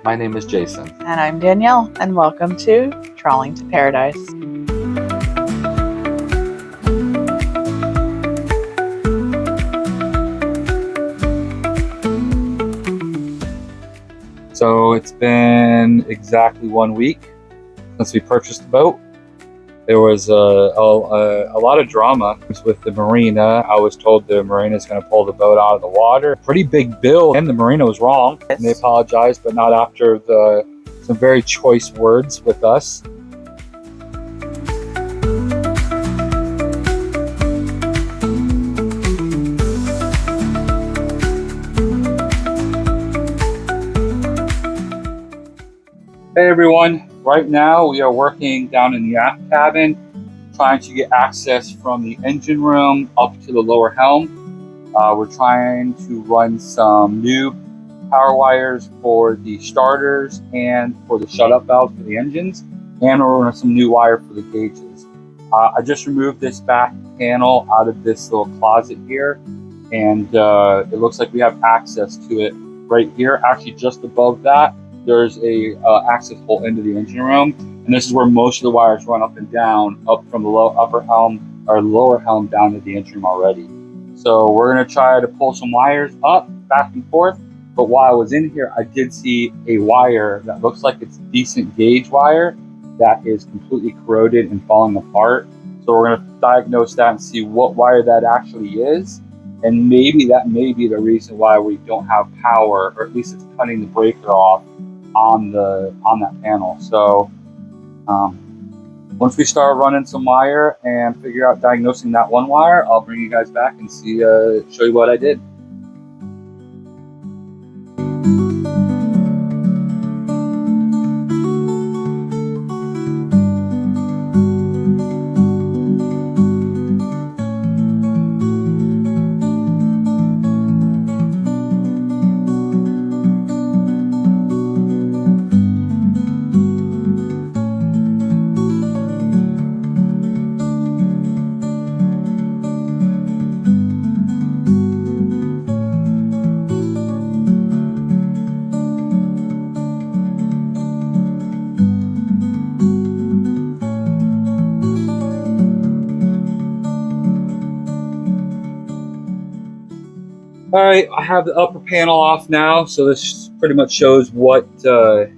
My name is Jason. And I'm Danielle, and welcome to Trawling to Paradise. So it's been exactly 1 week since we purchased the boat. There was a lot of drama with the marina. I was told the marina is going to pull the boat out of the water. Pretty big bill, and the marina was wrong. Yes. And they apologized, but not after some very choice words with us. Hey everyone, right now we are working down in the aft cabin, trying to get access from the engine room up to the lower helm. We're trying to run some new power wires for the starters and for the shut-up valve for the engines, and we're running some new wire for the gauges. I just removed this back panel out of this little closet here, and it looks like we have access to it right here. Actually, just above that, there's a access hole into the engine room, and this is where most of the wires run up and down, up from the upper helm or lower helm down to the engine room already. So we're going to try to pull some wires up, back and forth. But while I was in here, I did see a wire that looks like it's decent gauge wire that is completely corroded and falling apart. So we're going to diagnose that and see what wire that actually is. And maybe that may be the reason why we don't have power, or at least it's cutting the breaker off on that panel. So once we start running some wire and figure out diagnosing that one wire, I'll bring you guys back and show you what I did. All right, I have the upper panel off now, so this pretty much shows what's behind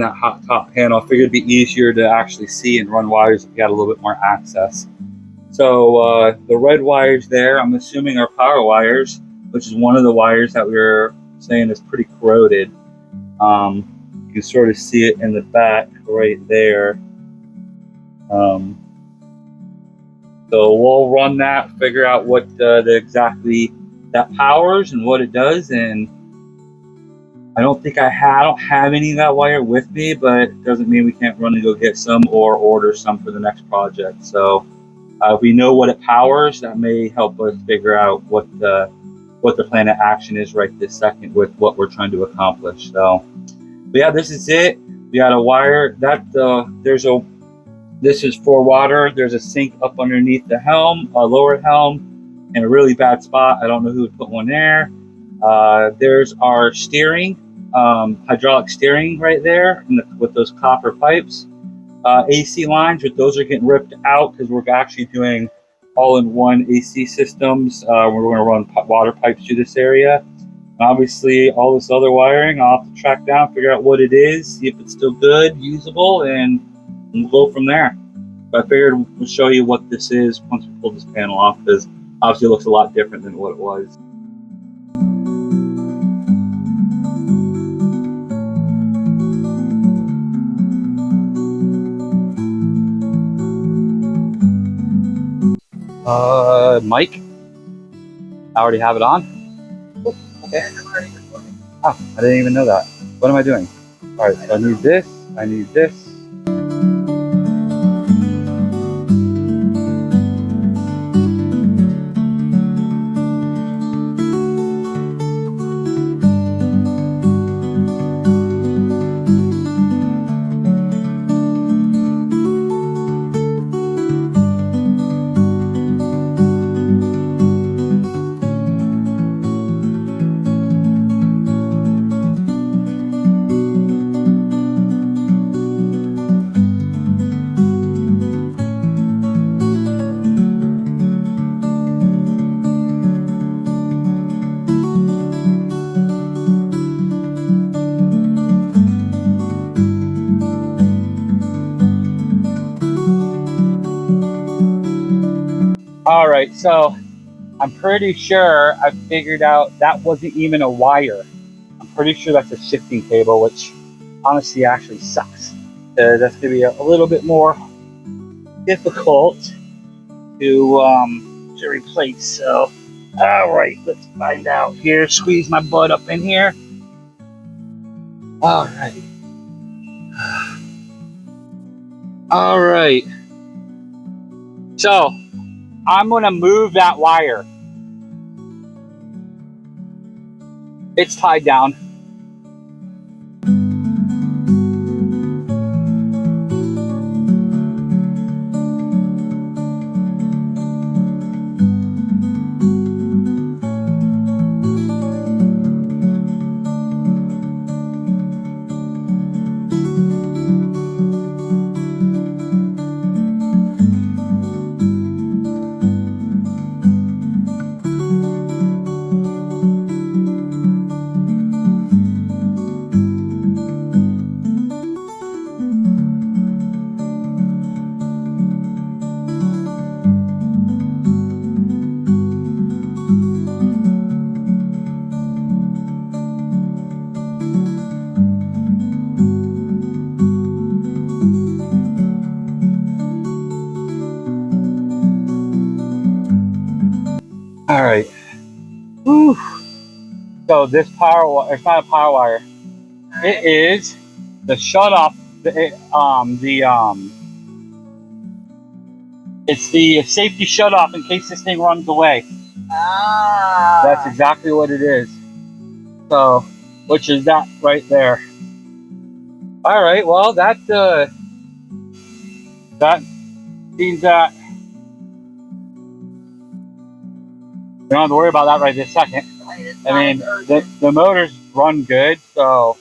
that hot top panel. I figured it'd be easier to actually see and run wires if you had a little bit more access. So the red wires there, I'm assuming are power wires, which is one of the wires that we were saying is pretty corroded. You can sort of see it in the back right there. So we'll run that, figure out what exactly that powers and what it does. And I don't have any of that wire with me, but it doesn't mean we can't run and go get some or order some for the next project. So if we know what it powers, that may help us figure out what the plan of action is right this second with what we're trying to accomplish. So, but yeah, this is it. We got a wire that this is for water. There's a sink up underneath the helm, lower helm, in a really bad spot. I don't know who would put one there. There's our steering, hydraulic steering right there with those copper pipes. AC lines, but those are getting ripped out because we're actually doing all-in-one AC systems. We're going to run water pipes through this area. And obviously, all this other wiring, I'll have to track down, figure out what it is, see if it's still good, usable, and we'll go from there. But I figured we'll show you what this is once we pull this panel off, because obviously it looks a lot different than what it was. Mic. I already have it on. Oh, okay. Oh, I didn't even know that. What am I doing? All right, so I need this. I need this. All right, so I'm pretty sure I figured out that wasn't even a wire. I'm pretty sure that's a shifting cable, which honestly actually sucks. That's gonna be a little bit more difficult to replace. So, all right, let's find out here. Squeeze my butt up in here. All right. All right. So, I'm gonna move that wire. It's tied down. All right. Whew. So this it's not a power wire. It is the shut off. It's the safety shut off in case this thing runs away. Ah. That's exactly what it is. So, which is that right there. All right. Well, that means that we don't have to worry about that right this second. I mean, the motors run good, so,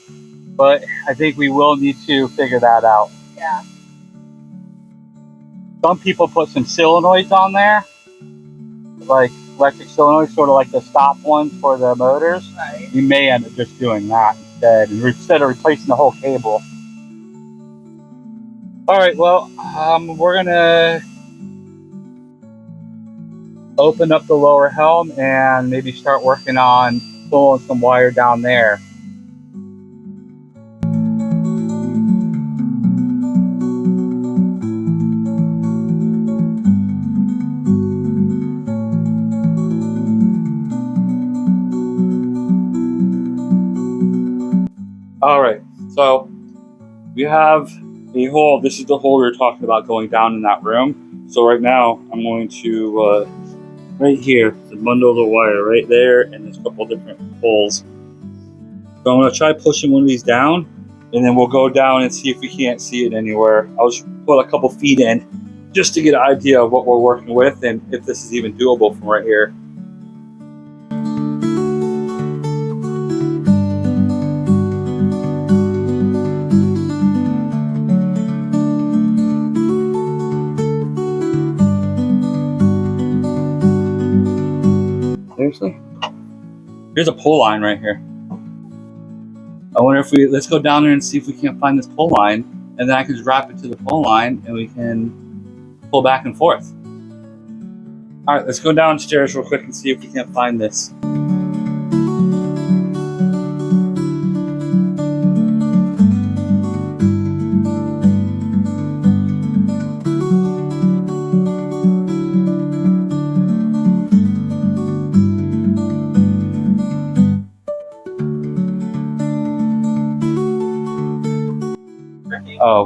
but I think we will need to figure that out. Yeah. Some people put some solenoids on there, like electric solenoids, sort of like the stop ones for the motors. Right. You may end up just doing that instead of replacing the whole cable. All right, well, we're gonna open up the lower helm and maybe start working on pulling some wire down there. All right, so we have a hole. This is the hole we were talking about going down in that room. So right now I'm going to right here, the bundle of the wire right there, and there's a couple different holes. So I'm going to try pushing one of these down, and then we'll go down and see if we can't see it anywhere. I'll just put a couple feet in just to get an idea of what we're working with and if this is even doable from right here. Seriously? Here's a pull line right here. I wonder if let's go down there and see if we can't find this pull line, and then I can just wrap it to the pull line and we can pull back and forth. All right, let's go downstairs real quick and see if we can't find this.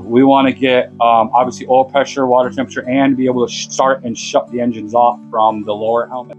We want to get obviously oil pressure, water temperature, and be able to start and shut the engines off from the lower helmet.